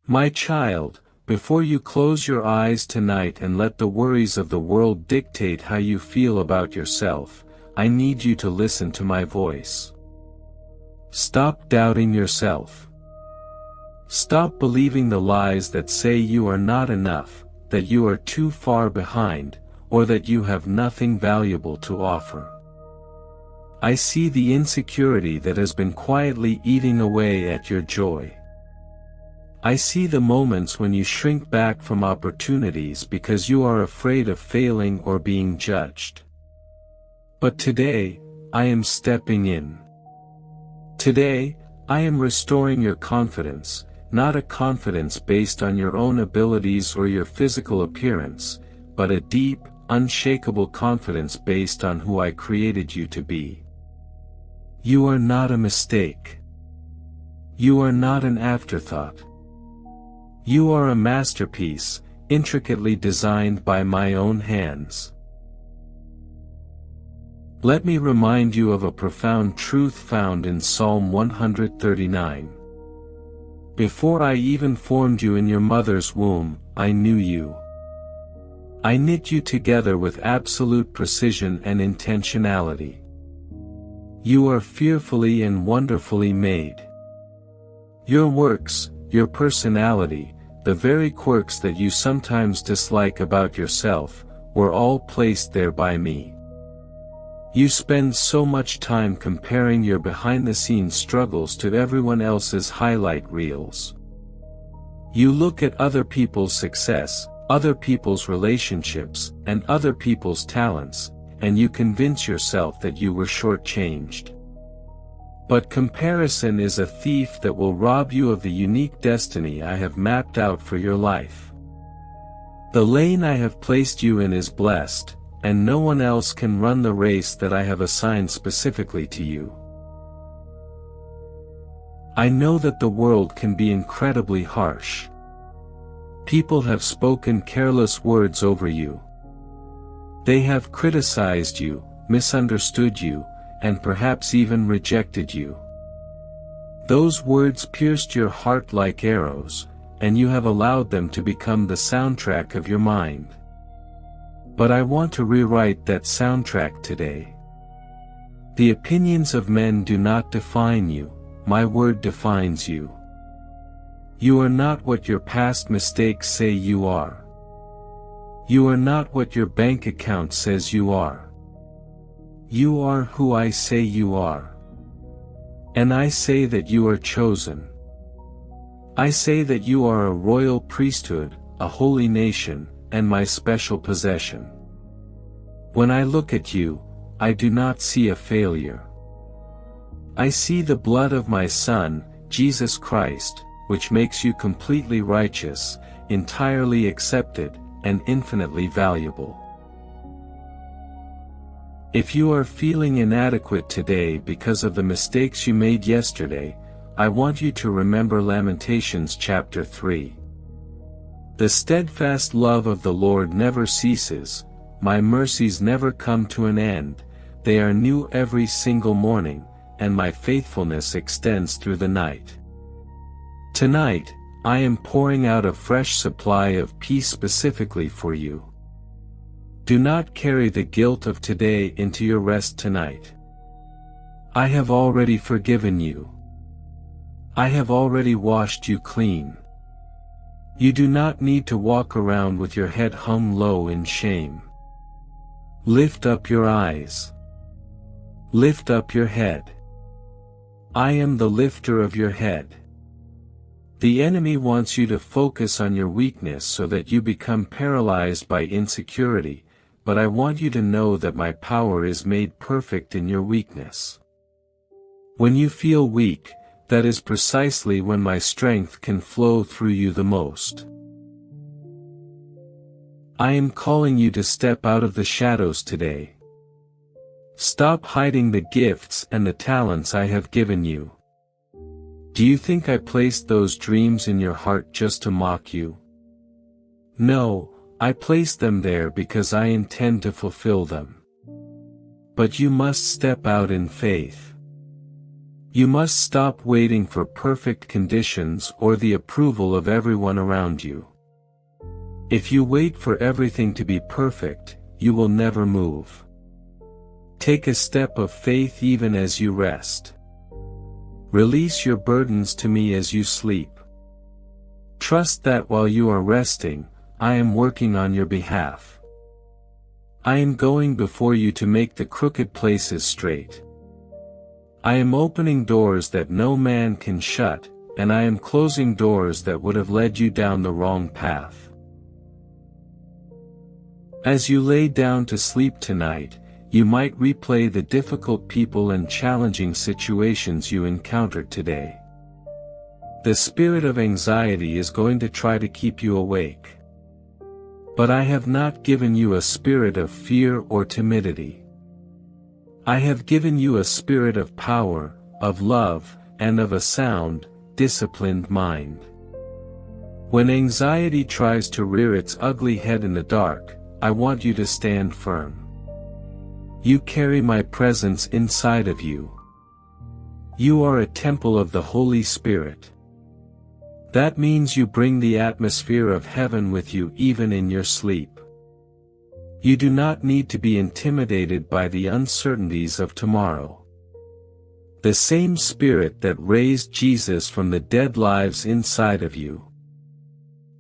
My child, before you close your eyes tonight and let the worries of the world dictate how you feel about yourself, I need you to listen to my voice. Stop doubting yourself. Stop believing the lies that say you are not enough, that you are too far behind, or that you have nothing valuable to offer. I see the insecurity that has been quietly eating away at your joy. I see the moments when you shrink back from opportunities because you are afraid of failing or being judged. But today, I am stepping in. Today, I am restoring your confidence, not a confidence based on your own abilities or your physical appearance, but a deep, unshakable confidence based on who I created you to be. You are not a mistake. You are not an afterthought. You are a masterpiece, intricately designed by my own hands. Let me remind you of a profound truth found in Psalm 139. Before I even formed you in your mother's womb, I knew you. I knit you together with absolute precision and intentionality. You are fearfully and wonderfully made. Your works, your personality, the very quirks that you sometimes dislike about yourself, were all placed there by me. You spend so much time comparing your behind-the-scenes struggles to everyone else's highlight reels. You look at other people's success, other people's relationships, and other people's talents, and you convince yourself that you were shortchanged. But comparison is a thief that will rob you of the unique destiny I have mapped out for your life. The lane I have placed you in is blessed, and no one else can run the race that I have assigned specifically to you. I know that the world can be incredibly harsh. People have spoken careless words over you. They have criticized you, misunderstood you, and perhaps even rejected you. Those words pierced your heart like arrows, and you have allowed them to become the soundtrack of your mind. But I want to rewrite that soundtrack today. The opinions of men do not define you, my word defines you. You are not what your past mistakes say you are. You are not what your bank account says you are. You are who I say you are. And I say that you are chosen. I say that you are a royal priesthood, a holy nation, and my special possession. When I look at you, I do not see a failure. I see the blood of my Son, Jesus Christ, which makes you completely righteous, entirely accepted, and infinitely valuable. If you are feeling inadequate today because of the mistakes you made yesterday, I want you to remember Lamentations chapter 3. The steadfast love of the Lord never ceases, my mercies never come to an end, they are new every single morning, and my faithfulness extends through the night. Tonight, I am pouring out a fresh supply of peace specifically for you. Do not carry the guilt of today into your rest tonight. I have already forgiven you. I have already washed you clean. You do not need to walk around with your head hung low in shame. Lift up your eyes. Lift up your head. I am the lifter of your head. The enemy wants you to focus on your weakness so that you become paralyzed by insecurity, but I want you to know that my power is made perfect in your weakness. When you feel weak, that is precisely when my strength can flow through you the most. I am calling you to step out of the shadows today. Stop hiding the gifts and the talents I have given you. Do you think I placed those dreams in your heart just to mock you? No, I placed them there because I intend to fulfill them. But you must step out in faith. You must stop waiting for perfect conditions or the approval of everyone around you. If you wait for everything to be perfect, you will never move. Take a step of faith even as you rest. Release your burdens to me as you sleep. Trust that while you are resting, I am working on your behalf. I am going before you to make the crooked places straight. I am opening doors that no man can shut, and I am closing doors that would have led you down the wrong path. As you lay down to sleep tonight, you might replay the difficult people and challenging situations you encountered today. The spirit of anxiety is going to try to keep you awake. But I have not given you a spirit of fear or timidity. I have given you a spirit of power, of love, and of a sound, disciplined mind. When anxiety tries to rear its ugly head in the dark, I want you to stand firm. You carry my presence inside of you. You are a temple of the Holy Spirit. That means you bring the atmosphere of heaven with you even in your sleep. You do not need to be intimidated by the uncertainties of tomorrow. The same Spirit that raised Jesus from the dead lives inside of you.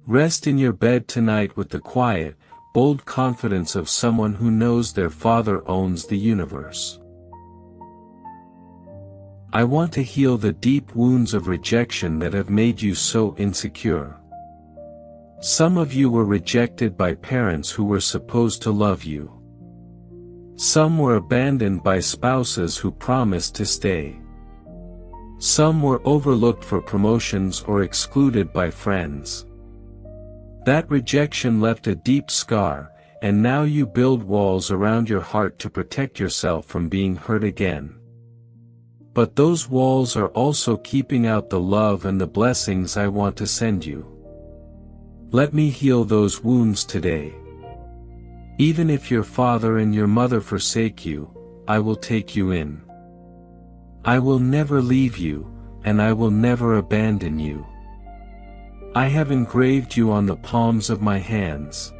Rest in your bed tonight with the quiet, bold confidence of someone who knows their Father owns the universe. I want to heal the deep wounds of rejection that have made you so insecure. Some of you were rejected by parents who were supposed to love you. Some were abandoned by spouses who promised to stay. Some were overlooked for promotions or excluded by friends. That rejection left a deep scar, and now you build walls around your heart to protect yourself from being hurt again. But those walls are also keeping out the love and the blessings I want to send you. Let me heal those wounds today. Even if your father and your mother forsake you, I will take you in. I will never leave you, and I will never abandon you. I have engraved you on the palms of my hands.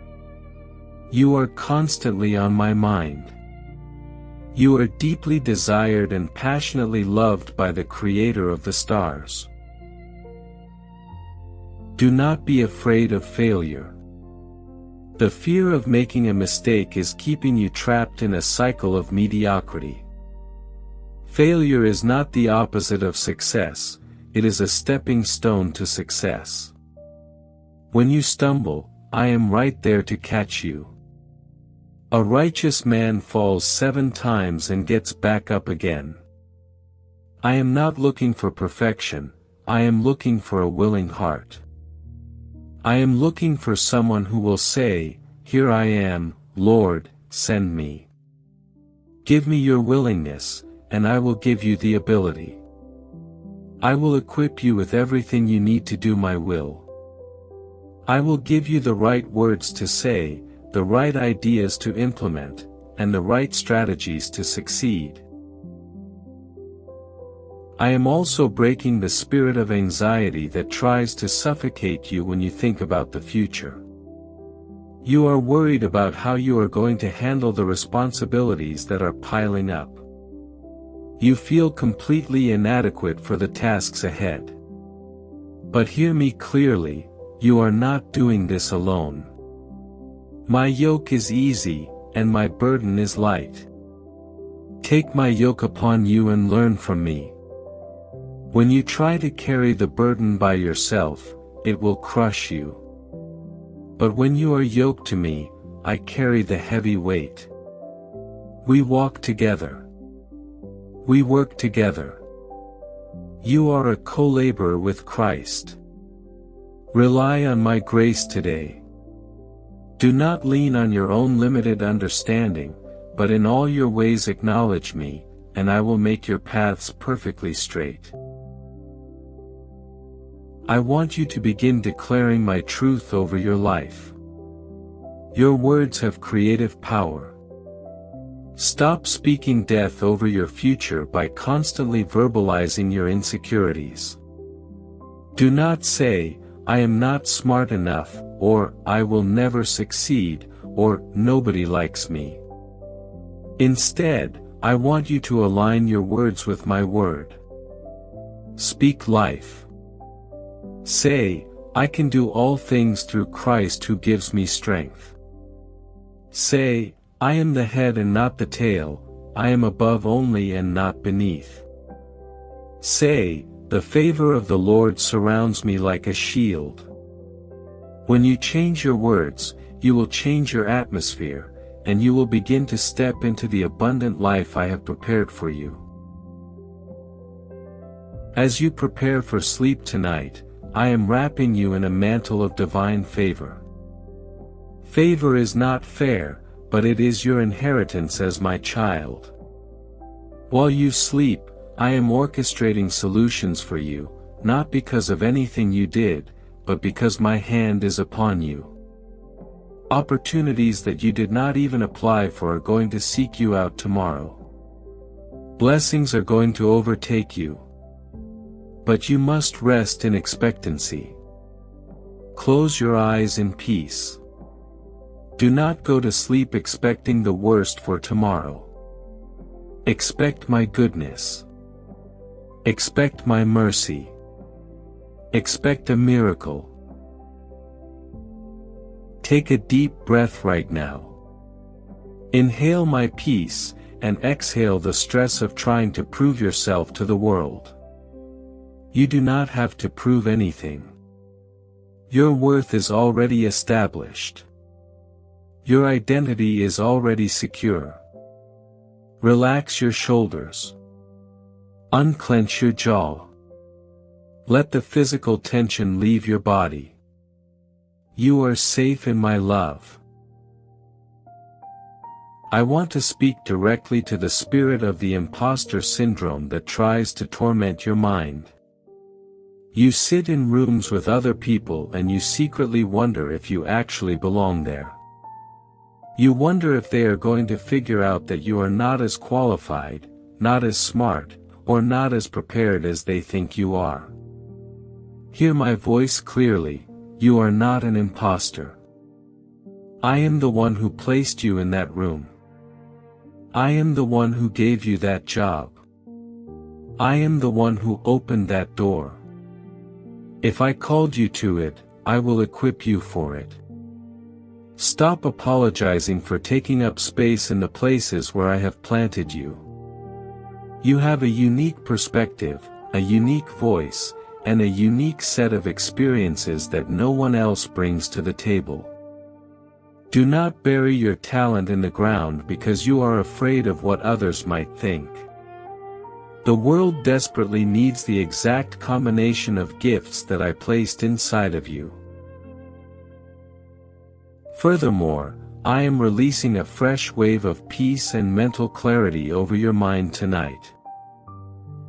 You are constantly on my mind. You are deeply desired and passionately loved by the Creator of the stars. Do not be afraid of failure. The fear of making a mistake is keeping you trapped in a cycle of mediocrity. Failure is not the opposite of success, it is a stepping stone to success. When you stumble, I am right there to catch you. A righteous man falls 7 times and gets back up again. I am not looking for perfection, I am looking for a willing heart. I am looking for someone who will say, "Here I am, Lord, send me." Give me your willingness, and I will give you the ability. I will equip you with everything you need to do my will. I will give you the right words to say, the right ideas to implement, and the right strategies to succeed. I am also breaking the spirit of anxiety that tries to suffocate you when you think about the future. You are worried about how you are going to handle the responsibilities that are piling up. You feel completely inadequate for the tasks ahead. But hear me clearly, you are not doing this alone. My yoke is easy, and my burden is light. Take my yoke upon you and learn from me. When you try to carry the burden by yourself, it will crush you. But when you are yoked to me, I carry the heavy weight. We walk together. We work together. You are a co-laborer with Christ. Rely on my grace today. Do not lean on your own limited understanding, but in all your ways acknowledge me, and I will make your paths perfectly straight. I want you to begin declaring my truth over your life. Your words have creative power. Stop speaking death over your future by constantly verbalizing your insecurities. Do not say, "I am not smart enough," or "I will never succeed," or "nobody likes me." Instead, I want you to align your words with my word. Speak life. Say, "I can do all things through Christ who gives me strength." Say, "I am the head and not the tail, I am above only and not beneath." Say, "The favor of the Lord surrounds me like a shield." When you change your words, you will change your atmosphere, and you will begin to step into the abundant life I have prepared for you. As you prepare for sleep tonight, I am wrapping you in a mantle of divine favor. Favor is not fair, but it is your inheritance as my child. While you sleep, I am orchestrating solutions for you, not because of anything you did, but because my hand is upon you. Opportunities that you did not even apply for are going to seek you out tomorrow. Blessings are going to overtake you. But you must rest in expectancy. Close your eyes in peace. Do not go to sleep expecting the worst for tomorrow. Expect my goodness. Expect my mercy. Expect a miracle. Take a deep breath right now. Inhale my peace, and exhale the stress of trying to prove yourself to the world. You do not have to prove anything. Your worth is already established. Your identity is already secure. Relax your shoulders. Unclench your jaw. Let the physical tension leave your body. You are safe in my love. I want to speak directly to the spirit of the imposter syndrome that tries to torment your mind. You sit in rooms with other people and you secretly wonder if you actually belong there. You wonder if they are going to figure out that you are not as qualified, not as smart, or not as prepared as they think you are. Hear my voice clearly, you are not an imposter. I am the one who placed you in that room. I am the one who gave you that job. I am the one who opened that door. If I called you to it, I will equip you for it. Stop apologizing for taking up space in the places where I have planted you. You have a unique perspective, a unique voice, and a unique set of experiences that no one else brings to the table. Do not bury your talent in the ground because you are afraid of what others might think. The world desperately needs the exact combination of gifts that I placed inside of you. Furthermore, I am releasing a fresh wave of peace and mental clarity over your mind tonight.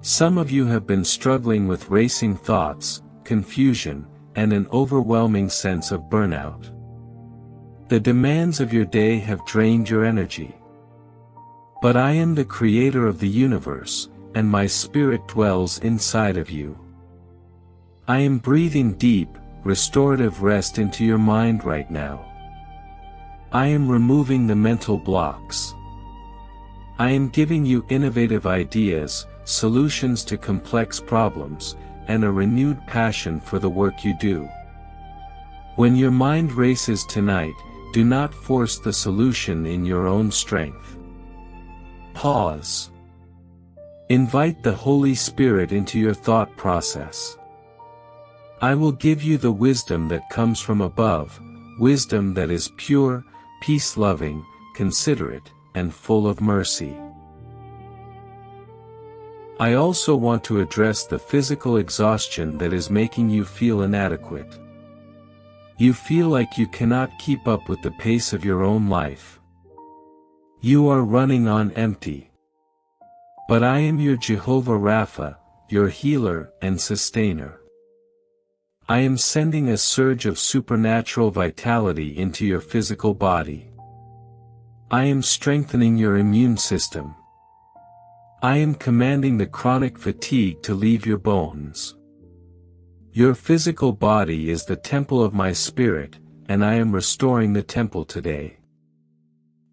Some of you have been struggling with racing thoughts, confusion, and an overwhelming sense of burnout. The demands of your day have drained your energy. But I am the creator of the universe, and my spirit dwells inside of you. I am breathing deep, restorative rest into your mind right now. I am removing the mental blocks. I am giving you innovative ideas, solutions to complex problems, and a renewed passion for the work you do. When your mind races tonight, do not force the solution in your own strength. Pause. Invite the Holy Spirit into your thought process. I will give you the wisdom that comes from above, wisdom that is pure, peace-loving, considerate, and full of mercy. I also want to address the physical exhaustion that is making you feel inadequate. You feel like you cannot keep up with the pace of your own life. You are running on empty. But I am your Jehovah Rapha, your healer and sustainer. I am sending a surge of supernatural vitality into your physical body. I am strengthening your immune system. I am commanding the chronic fatigue to leave your bones. Your physical body is the temple of my spirit, and I am restoring the temple today.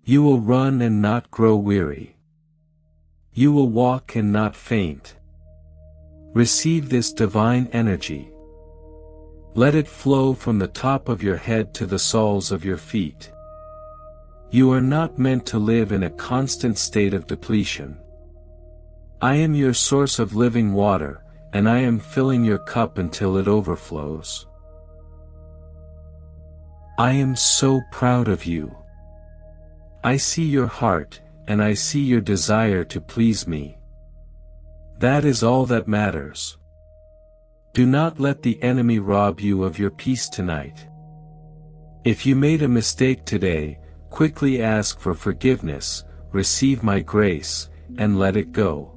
You will run and not grow weary. You will walk and not faint. Receive this divine energy. Let it flow from the top of your head to the soles of your feet. You are not meant to live in a constant state of depletion. I am your source of living water, and I am filling your cup until it overflows. I am so proud of you. I see your heart, and I see your desire to please me. That is all that matters. Do not let the enemy rob you of your peace tonight. If you made a mistake today, quickly ask for forgiveness, receive my grace, and let it go.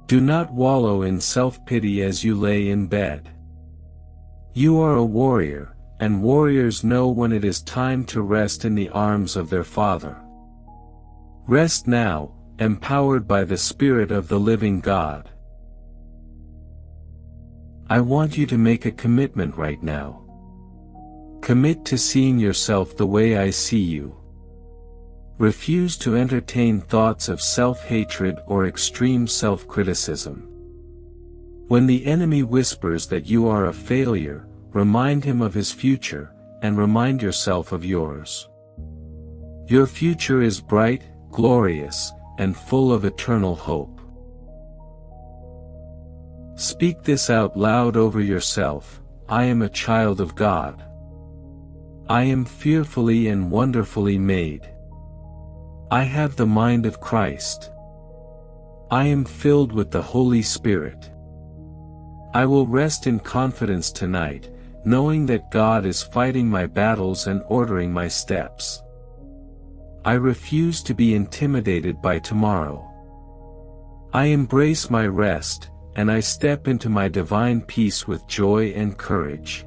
Do not wallow in self-pity as you lay in bed. You are a warrior, and warriors know when it is time to rest in the arms of their Father. Rest now, empowered by the Spirit of the living God. I want you to make a commitment right now. Commit to seeing yourself the way I see you. Refuse to entertain thoughts of self-hatred or extreme self-criticism. When the enemy whispers that you are a failure, remind him of his future, and remind yourself of yours. Your future is bright, glorious, and full of eternal hope. Speak this out loud over yourself: I am a child of God. I am fearfully and wonderfully made. I have the mind of Christ. I am filled with the Holy Spirit. I will rest in confidence tonight, knowing that God is fighting my battles and ordering my steps. I refuse to be intimidated by tomorrow. I embrace my rest, and I step into my divine peace with joy and courage.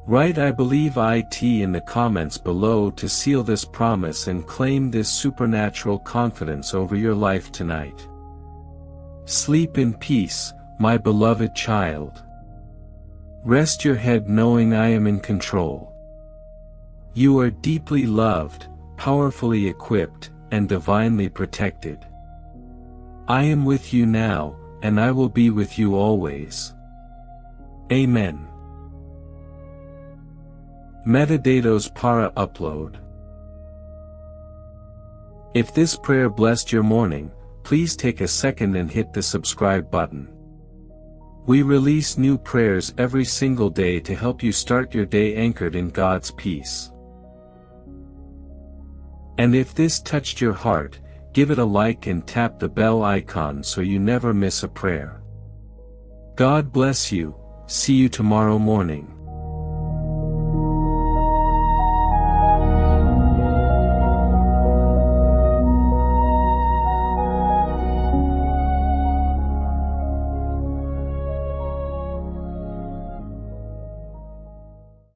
Write "I believe it" in the comments below to seal this promise and claim this supernatural confidence over your life tonight. Sleep in peace, my beloved child. Rest your head knowing I am in control. You are deeply loved, powerfully equipped, and divinely protected. I am with you now, and I will be with you always. Amen. Metadatos para upload. If this prayer blessed your morning, please take a second and hit the subscribe button. We release new prayers every single day to help you start your day anchored in God's peace. And if this touched your heart, give it a like and tap the bell icon so you never miss a prayer. God bless you. See you tomorrow morning.